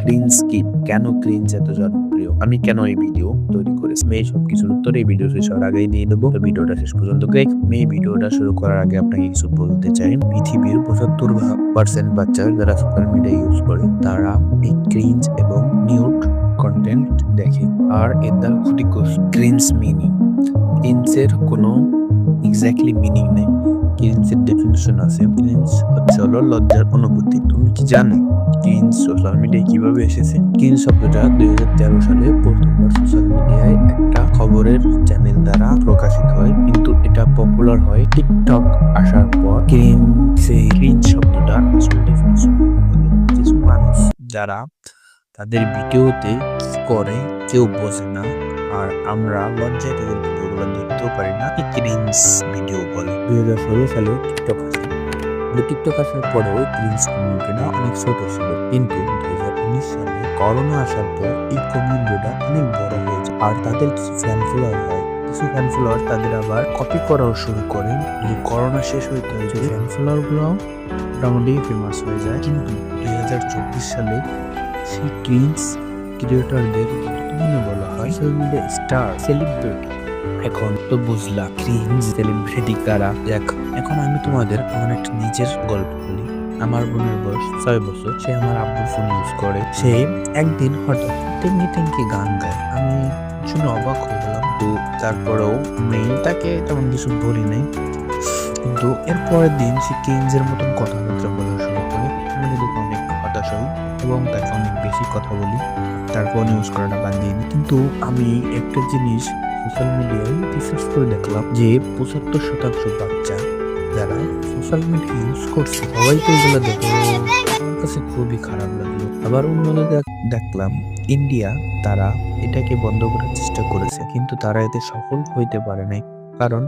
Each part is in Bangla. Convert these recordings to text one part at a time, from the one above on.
ক্রিঞ্জ কি, কেন ক্রিঞ্জ এত জনপ্রিয়, আমি কেন এই ভিডিও তৈরি করেছি, এই সব কিছুর উত্তর এই ভিডিও শেষ হওয়ার আগেই দিয়ে দেবো। ভিডিওটা শেষ পর্যন্ত দেখবেন। এই ভিডিওটা শুরু করার আগে আপনাকে কিছু বলতে চাই। পৃথিবীর 75% বাচ্চা যারা সোশ্যাল মিডিয়া ইউজ করে তারা এই ক্রিঞ্জ এবং নিউড কন্টেন্ট দেখে, আর এর দ্বারা ক্ষতিগ্রস্ত। ক্রিঞ্জ মিনিং, ক্রিঞ্জের কোনো এক্স্যাক্টলি মিনিং নেই। ক্রিঞ্জের ডেফিনিশন আছে। ক্রিঞ্জ হলো লজ্জার অনুভূতি। তুমি কি জানো ক্রিঞ্জ সোশ্যাল মিডিয়ায় কিভাবে এসেছে? ক্রিঞ্জ শব্দটা 2013 সালে প্রথমবার সোশ্যাল মিডিয়ায় একটা খবরের চ্যানেল দ্বারা প্রকাশিত হয়, কিন্তু এটা পপুলার হয় টিকটক আসার পর। ক্রিঞ্জ শব্দটা আসল ডেফিনিশন হলো কিছু মানুষ যারা তাদের ভিডিওতে কি করে কেউ বোঝে না, আর আমরা লজ্জায় তাদের ভিডিওগুলো দেখতেও পারি না, ক্রিঞ্জ ভিডিও বলে। 2016 সালে টিকটক আসে। টিকটক আসার পরেও ক্রিঞ্জ কমিউনিটিটা অনেক ছোট ছিল, কিন্তু 2019 সালে করোনা আসার পর এই কমিউনিটিটা অনেক বড় হয়ে যায়, আর তাদের কিছু ফ্যান ফলোয়ার হয়। কিছু ফ্যান ফলোয়ার তাদের আবার কপি করাও শুরু করে। এই করোনা শেষ হইতে হয়েছে ফ্যান ফলোয়ার গুলো মোটামুটি ফেমাস হয়ে যায়, কিন্তু 2024 সালে সেই ক্রিঞ্জ ক্রিয়েটরদের বর্তমানে বলা হয় সোশ্যাল মিডিয়া স্টার, সেলিব্রিটি। এখন তো বুঝলা ক্রিঞ্জ সেলিব্রিটি কারা। এখন আমি তোমাদের আমার একটা নিজের গল্প বলি। আমার বোনের বয়স 6 বছর। সে আমার আব্বুর ফোন ইউজ করে। সে একদিন হঠাৎ টেঙ্গি টেঙ্গি গান গায়। আমি শুনে অবাক হয়ে গেলাম, তো তারপরেও আমি তাকে তেমন কিছু বলি নাই। কিন্তু এর পরের দিন সে ক্রিঞ্জের মতন কথাবার্তা বলা শুরু করে। আমি দেখে অনেক হতাশ হই এবং তাকে অনেক বেশি কথা বলি, তারপর ইউজ করাটা বাদ দিয়ে দিই। কিন্তু আমি একটা জিনিস সোশ্যাল মিডিয়ায় রিসার্চ করে দেখলাম যে 75% বাচ্চা যারা সোশ্যাল মিডিয়া ইউজ করছে সবাই তো এগুলো দেখে। আমার কাছে খুবই খারাপ লাগলো। আবার অন্যদের দেখলাম ইন্ডিয়া, তারা এটাকে বন্ধ করার চেষ্টা করেছে, কিন্তু তারা এতে সফল হইতে পারে নাই, কারণ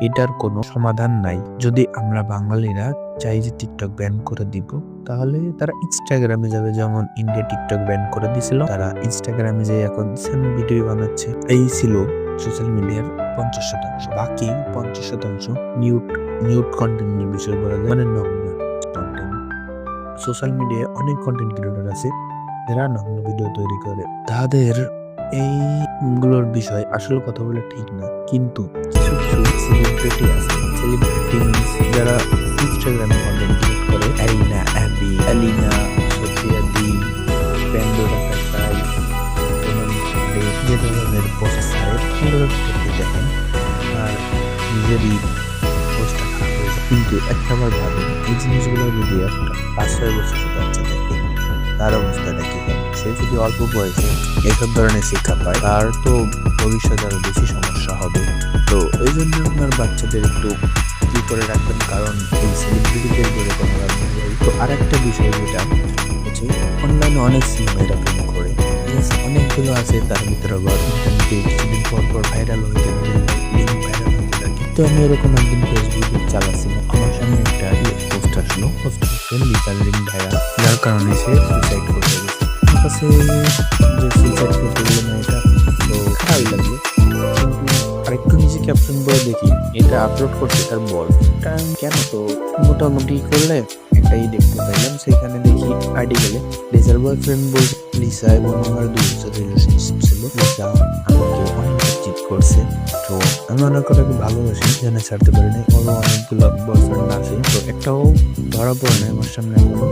এটার কোনো সমাধান নাই। যদি আমরা বাঙালিরা চাই যে টিকটক ব্যান করে দিব, তাহলে তারা ইনস্টাগ্রামে যাবে। যেমন ইন্ডিয়া টিকটক ব্যান করে দিছিল, তারা ইনস্টাগ্রামে যে এখন সেম ভিডিও বানাচ্ছে। এই ছিল সোশ্যাল মিডিয়ার 50%। বাকি 50% নিউড কন্টেন্ট নিয়ে বিষয় বলা যায়, মানে নগ্ন কন্টেন্ট। সোশ্যাল মিডিয়ায় অনেক কন্টেন্ট ক্রিয়েটর আছে যারা নগ্ন ভিডিও তৈরি করে। তাদের এইগুলোর বিষয় আসলে কথা বলে ঠিক না, কিন্তু কিছু কিছু সেলিব্রিটি আছে। সেলিব্রিটি মিনস যারা ইনস্টাগ্রামে কন্টেন্ট ক্রিয়েট করে। অ্যালিনা, সোফিয়া দি, প্যান্ডোরা কাসাই, যে ধরনের প্রসেসার দেখেন, আর নিজেরই পোস্টটা খারাপ হয়ে যায়। কিন্তু একটা বার ভাবেন, এই জিনিসগুলো যদি একটা 5-6 বছরের বাচ্চা দেখে, তার অবস্থাটা কি হবে? সে যদি অল্প বয়সে এসব ধরনের শিক্ষা পায়, তার তো ভবিষ্যতে আরো বেশি সমস্যা হবে। তো এই জন্য আপনার বাচ্চাদের একটু কি করে রাখবেন, কারণ এই সেলিব্রিটিদের বলে কোনো লাভ নেই। তো আর একটা বিষয় যেটা হচ্ছে, অনলাইনে অনেক সিনেমাটা প্রেম করে, অনেকগুলো আছে, তার ভিতরে আবার ইন্টারনেটে কিছুদিন পর পর ভাইরাল হয়ে যাবে, লিঙ্ক ভাইরাল হতে থাকে। তো আমি এরকম একদিন ফেসবুকে চালাচ্ছিলাম, আমার সামনে একটা পোস্ট আসলো, লিগাল লিঙ্ক ভাইরাল, যার কারণে সে সুইসাইড করতে গেছে। আমার কাছে যে সুইসাইড করতে গেলে না, এটা তো খারাপ লাগলো। কিন্তু আরেকটু নিচে ক্যাপশন বলে দেখি, এটা আপলোড করছে তার বল। এটা কেন, তো মোটামুটি করলে একটাই দেখতে পাইলাম। সেখানে দেখি আর্টিকেলে লিসার বয়ফ্রেন্ড বলছে, লিসা এবং আমার 2 বছর রিলেশনশিপ ছিল। লিসা আমাকে অনেক চিট করছে, তো আমি অনেক ওটাকে ভালোবাসি, জানে ছাড়তে পারি না। ওরও অনেকগুলো বয়ফ্রেন্ড আছে, তো একটাও ধরা পড়ে না আমার সামনে এখনো।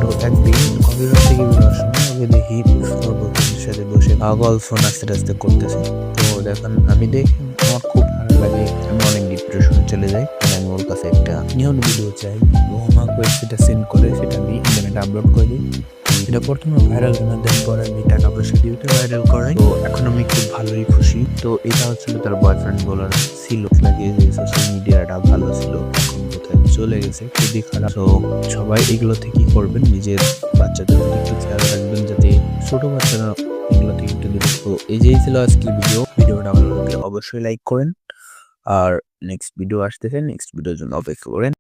তো একদিন কবিরাজ থেকে বেরোর সময় ওকে দেখি ওর বয়ফ্রেন্ডের সাথে বসে গল্প নাচতে টাচতে করতেছে। তো দেখেন আমি দেখি, আমার খুব ভালো লাগে, আমি অনেক ডিপ্রেশনে চলে যাই। আমি ওর কাছে একটা নিয়ন ভিডিও চাই, ও আমাকে সেটা সেন্ড করে, সেটা আমি ইন্টারনেটে আপলোড করে দিই। এটা প্রথমে ভাইরাল না, দেন পরে আমি টাকা পয়সা দিয়ে ভাইরাল করাই। তো এখন আমি খুব ভালোই খুশি। তো এটা হচ্ছিল তার বয়ফ্রেন্ড বলার ছিল, লাগিয়ে যে সোশ্যাল মিডিয়াটা ভালো ছিল, এখন কোথায় চলে গেছে, খুবই খারাপ। তো সবাই এগুলো থেকে করবেন, নিজের বাচ্চাদের প্রতি একটু খেয়াল রাখবেন, যাতে ছোট বাচ্চারা এগুলো থেকে একটু দূরে। তো এই যেই ছিল আজকের ভিডিওটা ভালো লাগলে অবশ্যই লাইক করেন, আর নেক্সট ভিডিও আসতেছে, নেক্সট ভিডিওর জন্য অপেক্ষা করেন।